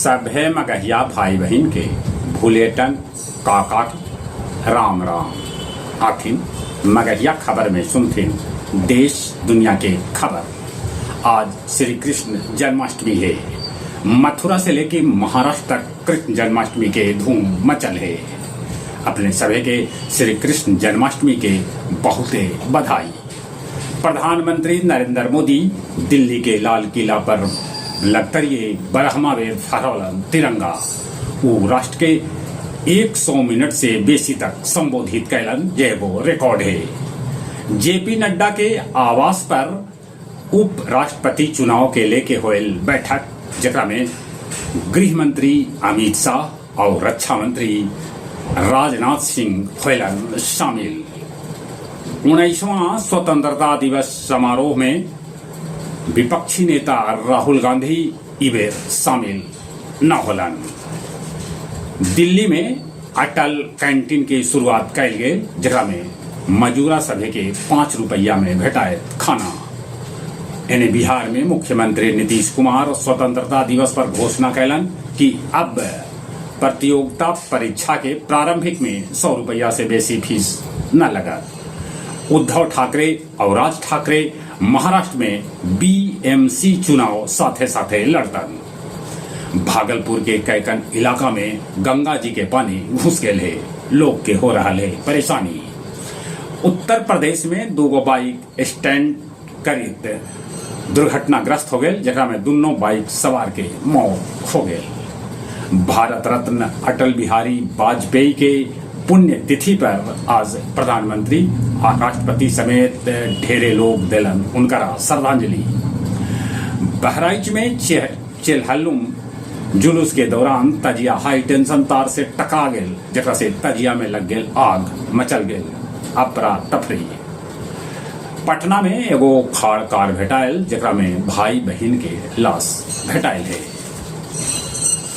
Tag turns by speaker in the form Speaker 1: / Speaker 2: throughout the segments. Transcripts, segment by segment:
Speaker 1: सभे मगहिया भाई बहन के भूलेटन काका के राम राम। आखिन मगहिया खबर में सुनथिन देश दुनिया के खबर। आज श्री कृष्ण जन्माष्टमी है। मथुरा से लेके महाराष्ट्र तक कृष्ण जन्माष्टमी के धूम मचल है। अपने सभी के श्री कृष्ण जन्माष्टमी के बहुत बधाई। प्रधानमंत्री नरेंद्र मोदी दिल्ली के लाल किला पर लगतरिए बरहमा वेद फहरौलन तिरंगा वो राष्ट्र के 100 मिनट से बेसी तक संबोधित कैलन, ये वो रिकॉर्ड है। जेपी नड्डा के आवास पर उप राष्ट्रपति चुनाव के लेके होयल बैठक, जकरा में गृह मंत्री अमित शाह और रक्षा मंत्री राजनाथ सिंह होलन शामिल। 19वां स्वतंत्रता दिवस समारोह में विपक्षी नेता राहुल गांधी इबेर शामिल न होलन। दिल्ली में अटल कैंटीन की शुरुआत कैल गए, जकरा में मजूरा सभे के 5 रुपया में भेटाए खाना। इन्हें बिहार में मुख्यमंत्री नीतीश कुमार स्वतंत्रता दिवस पर घोषणा कैलन कि अब प्रतियोगिता परीक्षा के प्रारंभिक में 100 रुपया से बेसी फीस न लगा। उद्धव ठाकरे और राज ठाकरे महाराष्ट्र में बीएमसी चुनाव साथे साथे लड़तन। भागलपुर के कैकन इलाका में गंगा जी के पानी घुस गए है, लोग के हो रहा है परेशानी। उत्तर प्रदेश में 2 बाइक स्टैंड करीब दुर्घटनाग्रस्त हो गए, जगह में दोनों बाइक सवार के मौत हो गए। भारत रत्न अटल बिहारी वाजपेयी के पुण्य तिथि पर आज प्रधानमंत्री राष्ट्रपति समेत ढेरे लोग दिलन उनका श्रद्धांजलि। बहराइच में चेलहल्लुम जुलूस के दौरान तजिया हाई टेंशन तार से टकरा गए, जकरा से तजिया में लग गए आग, मचल गए अफरा तफरी। पटना में एगो खाड़ कार भेटायल, जकरा में भाई बहन के लाश भेटायल है।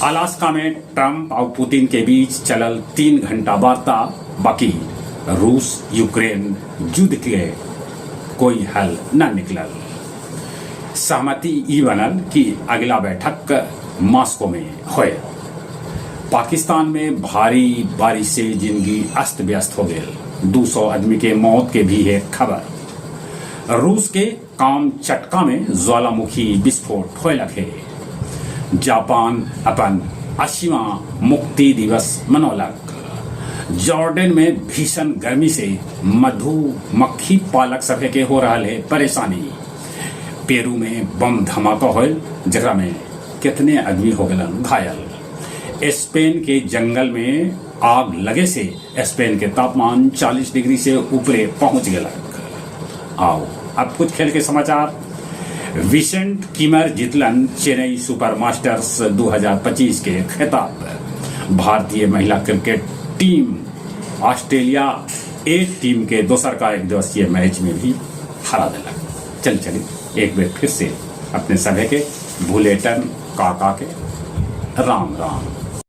Speaker 1: अलास्का में ट्रंप और पुतिन के बीच चलल 3 घंटा वार्ता, बाकी रूस यूक्रेन युद्ध के कोई हल न निकलल। सहमति ई बनल कि अगला बैठक मॉस्को में होए। पाकिस्तान में भारी बारिश से जिंदगी अस्त व्यस्त हो गई, 200 आदमी के मौत के भी है खबर। रूस के कामचटका में ज्वालामुखी विस्फोट होए लगे। जापान अपन 80वां मुक्ति दिवस मनौलक। जॉर्डन में भीषण गर्मी से मधुमक्खी पालक सभे के हो रहा है परेशानी। पेरू में बम धमाका होल, जगह में कितने आदमी हो गए घायल। स्पेन के जंगल में आग लगे से स्पेन के तापमान 40 डिग्री से ऊपर पहुंच गया। आओ अब कुछ खेल के समाचार। विसेंट कीमर जीतलन चेन्नई सुपर मास्टर्स 2025 के खिताब। भारतीय महिला cricket team Australia A team के दोसर का 1 दिवसीय मैच में भी हरा दिलक। चलिए एक बार फिर से अपने सभी के भूलेटन काका के राम राम।